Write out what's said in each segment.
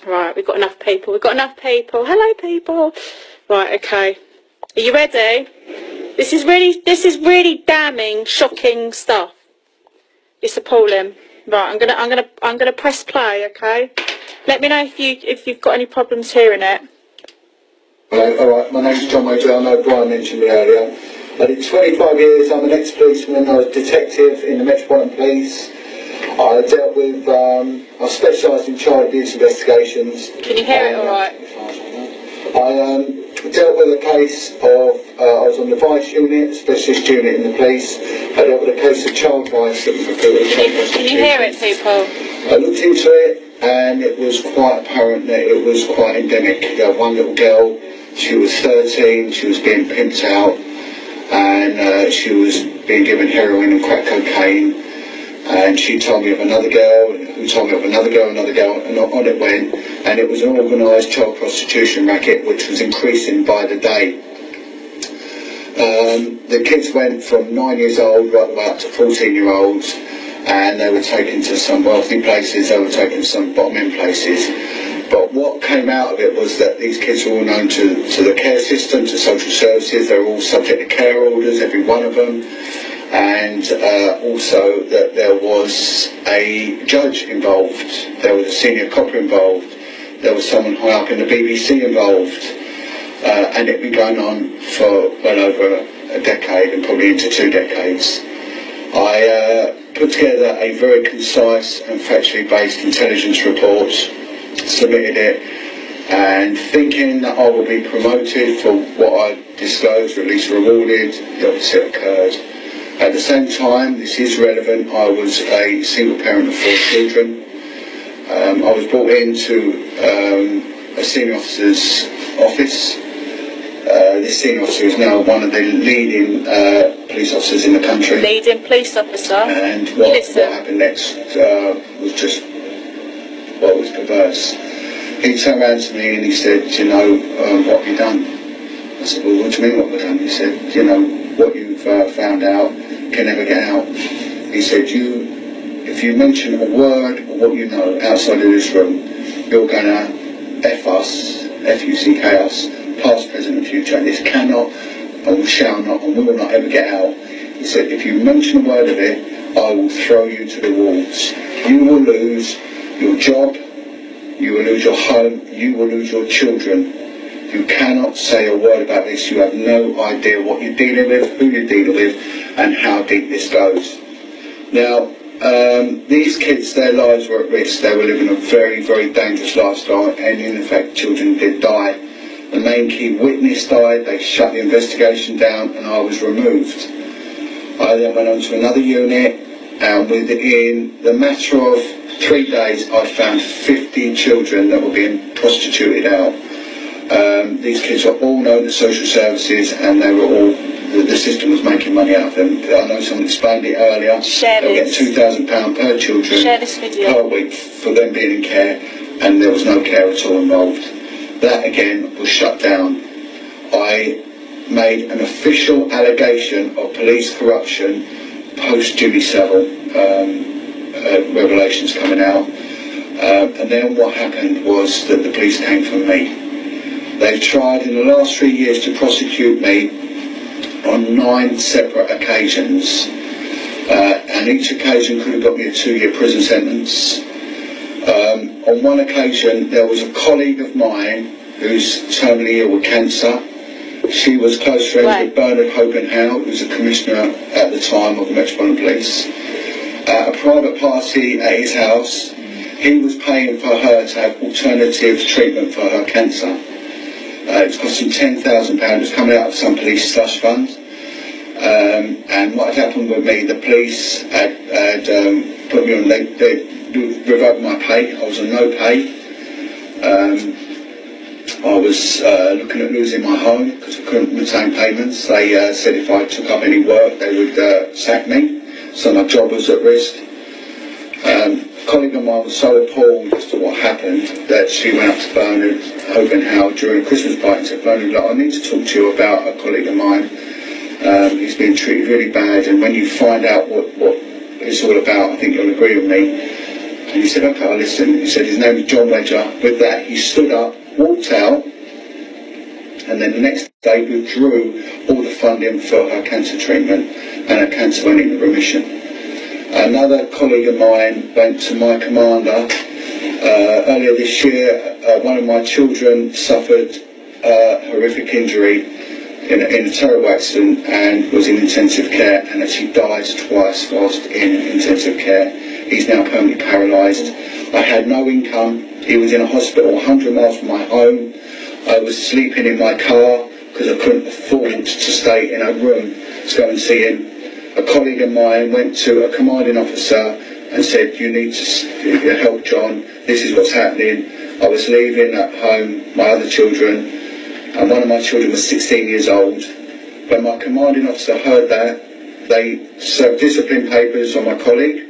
Right, we've got enough people. We've got enough people. Hello, people. Right, okay. Are you ready? This is really damning, shocking stuff. It's appalling. Right, I'm gonna press play. Okay. Let me know if you've got any problems hearing it. Alright, my name's John Major. I know Brian mentioned me earlier. I did 25 years, I'm an ex-policeman, I was a detective in the Metropolitan Police. I dealt with, I specialised in child abuse investigations. Can you hear it alright? I dealt with a case of, I was on the vice unit, specialist unit in the police. I dealt with a case of child vice that was reported. Can you hear it, people? I looked into it and it was quite apparent that it was quite endemic. There was one little girl, she was 13, she was being pimped out and she was being given heroin and crack cocaine. And she told me of another girl, who told me of another girl, and on it went. And it was an organised child prostitution racket, which was increasing by the day. The kids went from 9 years old right the way up to 14-year-olds, and they were taken to some wealthy places, they were taken to some bottom-end places. But what came out of it was that these kids were all known to the care system, to social services. They were all subject to care orders, every one of them. And also that there was a judge involved, there was a senior copper involved, there was someone high up in the BBC involved, and it had been going on for well over a decade and probably into 2 decades. I put together a very concise and factually based intelligence report, submitted it, and thinking that I would be promoted for what I disclosed, or at least rewarded, the opposite occurred. At the same time, this is relevant, I was a single parent of 4 children. I was brought into a senior officer's office. This senior officer is now one of the leading police officers in the country. Leading police officer? And what happened next was just, well, it was perverse. He turned around to me and he said, "Do you know what have you done?" I said, "Well, what do you mean what have I done?" He said, "You know, what you've found out can never get out." He said, if you mention a word of what you know outside of this room, you're going to F us, F-U-C-K us, past, present and future, and this cannot and shall not and will not ever get out. He said, if you mention a word of it, I will throw you to the wolves. You will lose your job, you will lose your home, you will lose your children. You cannot say a word about this. You have no idea what you're dealing with, who you're dealing with, and how deep this goes. Now, these kids, their lives were at risk. They were living a very, very dangerous lifestyle, and in effect, children did die. The main key witness died. They shut the investigation down, and I was removed. I then went on to another unit, and within the matter of 3 days, I found 50 children that were being prostituted out. These kids were all known to social services, and they were all, the system was making money out of them. I know someone explained it earlier. They were getting £2,000 per children per week for them being in care, and there was no care at all involved. That again was shut down. I made an official allegation of police corruption post Julie Savile revelations coming out, and then what happened was that the police came for me. They've tried in the last 3 years to prosecute me on 9 separate occasions, and each occasion could have got me a 2-year prison sentence. On one occasion there was a colleague of mine who's terminally ill with cancer. She was close friends with Bernard Hogan-Howe, who was a commissioner at the time of the Metropolitan Police. At a private party at his house, he was paying for her to have alternative treatment for her cancer. It was costing £10,000, it was coming out of some police slush fund. And what had happened with me, the police had put me on, they revoked my pay. I was on no pay. I was looking at losing my home because I couldn't retain payments. They said if I took up any work they would sack me, so my job was at risk. A colleague of mine was so appalled as to what happened that she went up to Bernard Hogan-Howe during a Christmas party and said, "Bernard, look, I need to talk to you about a colleague of mine. He's been treated really bad, and when you find out what it's all about, I think you'll agree with me." And he said, okay, I'll listen. He said his name is John Wedger. With that, he stood up, walked out, and then the next day withdrew all the funding for her cancer treatment, and her cancer went into remission. Another colleague of mine went to my commander. Earlier this year, one of my children suffered a horrific injury in a terrible accident and was in intensive care, and actually died twice whilst in intensive care. He's now permanently paralysed. I had no income. He was in a hospital 100 miles from my home. I was sleeping in my car because I couldn't afford to stay in a room to go and see him. A colleague of mine went to a commanding officer and said, you need to help John, this is what's happening. I was leaving at home my other children, and one of my children was 16 years old. When my commanding officer heard that, they served discipline papers on my colleague,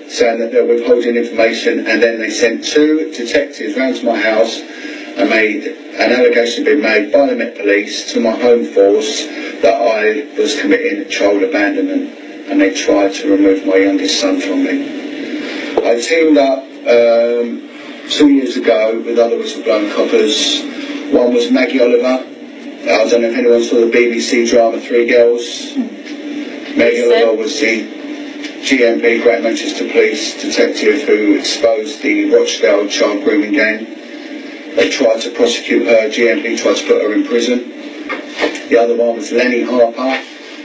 saying that they're withholding information, and then they sent 2 detectives round to my house and made an allegation being made by the Met Police to my home force that I was committing child abandonment, and they tried to remove my youngest son from me. I teamed up 2 years ago with other whistleblowing coppers. One was Maggie Oliver. I don't know if anyone saw the BBC drama 3 Girls. Maggie Oliver was the GMP, Great Manchester Police detective, who exposed the Rochdale child grooming gang. They tried to prosecute her. GMP tried to put her in prison. The other one was Lenny Harper,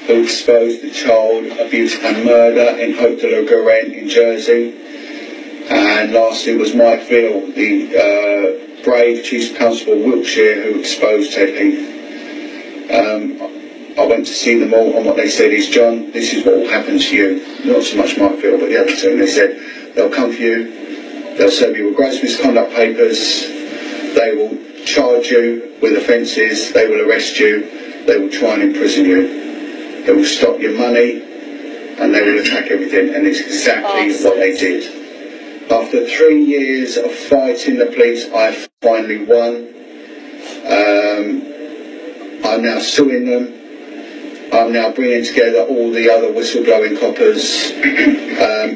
who exposed the child abuse and murder in Hope de la Garenne in Jersey. And lastly was Mike Veal, the brave Chief Constable Wiltshire, who exposed Ted Heath. I went to see them all, and what they said is, John, this is what will happen to you. Not so much Mike Veal, but the other 2. And they said, they'll come for you, they'll serve you with gross misconduct papers, they will charge you with offences, they will arrest you, they will try and imprison you, they will stop your money, and they will attack everything, and it's exactly what they did. After 3 years of fighting the police, I finally won. I'm now suing them. I'm now bringing together all the other whistleblowing coppers.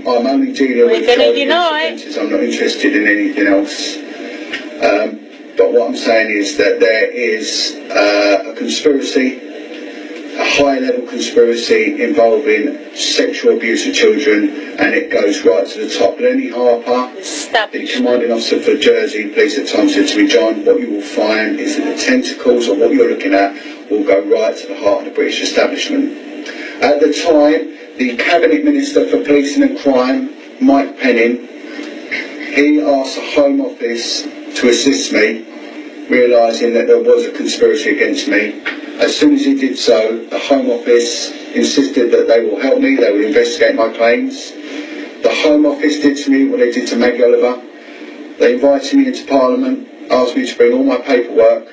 I'm only dealing with offences. I'm not interested in anything else. But what I'm saying is that there is a conspiracy, a high-level conspiracy involving sexual abuse of children, and it goes right to the top. Lenny Harper, the commanding officer for Jersey Police at the time, said to me, John, what you will find is that the tentacles of what you're looking at will go right to the heart of the British establishment. At the time, the Cabinet Minister for Policing and Crime, Mike Penning, he asked the Home Office to assist me, realising that there was a conspiracy against me. As soon as he did so, the Home Office insisted that they will help me, they will investigate my claims. The Home Office did to me what they did to Maggie Oliver. They invited me into Parliament, asked me to bring all my paperwork.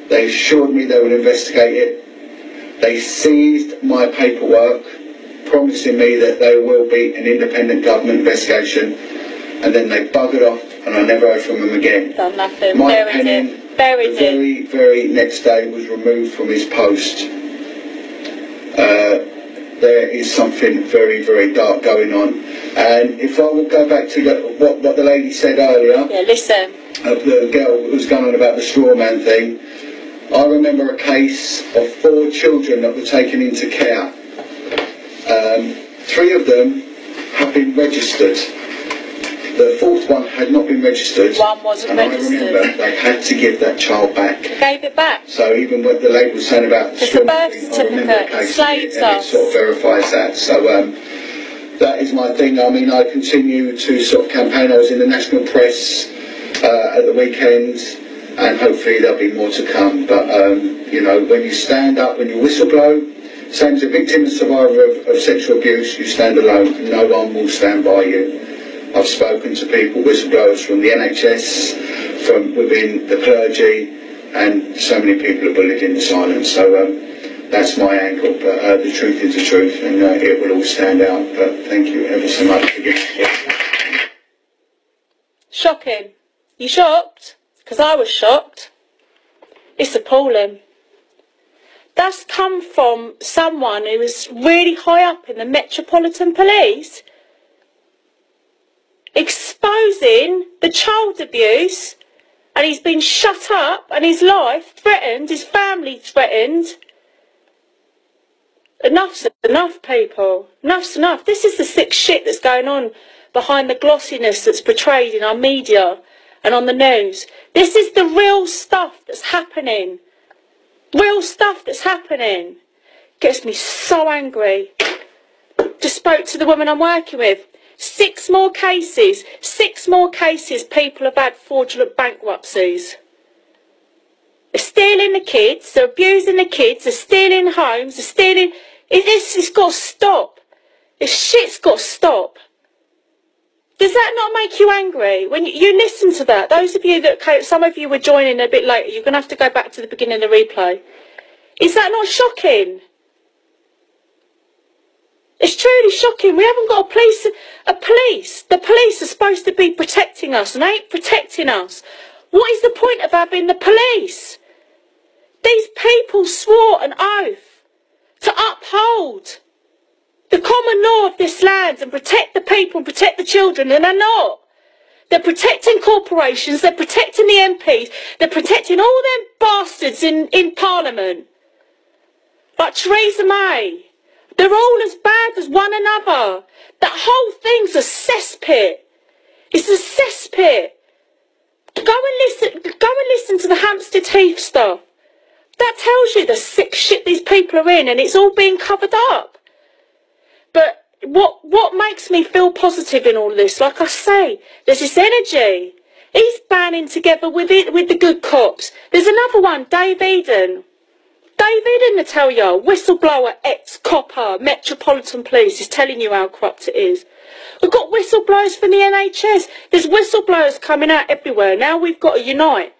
They assured me they would investigate it. They seized my paperwork, promising me that there will be an independent government investigation, and then they buggered off, and I never heard from them again. Done nothing. Mike Penning, the very next day, was removed from his post. There is something very, very dark going on. And if I would go back to what the lady said earlier, the girl who was going on about the straw man thing, I remember a case of 4 children that were taken into care. 3 of them have been registered. The 4th one had not been registered. One wasn't registered. I remember they had to give that child back. They gave it back. So even what the lady was saying about the birth certificate, enslaved us. it sort of verifies that. So that is my thing. I mean, I continue to sort of campaign. I was in the national press at the weekend, and hopefully there'll be more to come. But you know, when you stand up, when you whistleblow, same as a victim and survivor of sexual abuse, you stand alone. No one will stand by you. I've spoken to people, whistleblowers from the NHS, from within the clergy, and so many people are bullied into silence. So that's my angle, but the truth is the truth, and it will all stand out. But thank you ever so much for giving me. Shocking. You shocked? Because I was shocked. It's appalling. That's come from someone who was really high up in the Metropolitan Police. exposing the child abuse, and he's been shut up and his life threatened, his family threatened. Enough's enough, people. Enough's enough. This is the sick shit that's going on behind the glossiness that's portrayed in our media and on the news. This is the real stuff that's happening. Real stuff that's happening. Gets me so angry. Just spoke to the woman I'm working with. 6 more cases. 6 more cases people have had fraudulent bankruptcies. They're stealing the kids. They're abusing the kids. They're stealing homes. They're stealing... It's got to stop. This shit's got to stop. Does that not make you angry? When you listen to that, those of you that... Some of you were joining a bit later. You're going to have to go back to the beginning of the replay. Is that not shocking? It's truly shocking. We haven't got a police. The police are supposed to be protecting us and they ain't protecting us. What is the point of having the police? These people swore an oath to uphold the common law of this land and protect the people and protect the children, and they're not. They're protecting corporations, they're protecting the MPs, they're protecting all them bastards in Parliament. Like Theresa May. They're all as bad as one another. That whole thing's a cesspit. It's a cesspit. Go and listen to the Hampstead Heath stuff. That tells you the sick shit these people are in, and it's all being covered up. But what makes me feel positive in all of this, like I say, there's this energy. He's banding together with the good cops. There's another one, Dave Eden. Dave Eden, I tell you, whistleblower, ex-copper, Metropolitan Police, is telling you how corrupt it is. We've got whistleblowers from the NHS. There's whistleblowers coming out everywhere. Now we've got to unite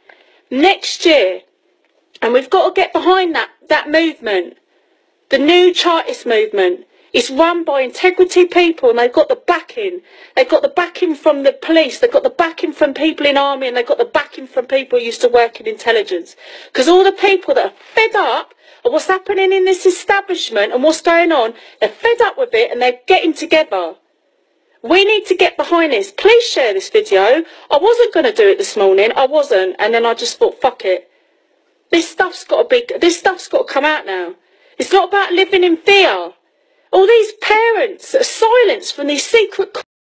next year. And we've got to get behind that movement. The new Chartist movement. It's run by integrity people and they've got the backing. They've got the backing from the police. They've got the backing from people in army and they've got the backing from people who used to work in intelligence. Because all the people that are fed up of what's happening in this establishment and what's going on, they're fed up with it and they're getting together. We need to get behind this. Please share this video. I wasn't going to do it this morning. I wasn't. And then I just thought, fuck it. This stuff's got to come out now. It's not about living in fear. All these parents that are silenced from these secret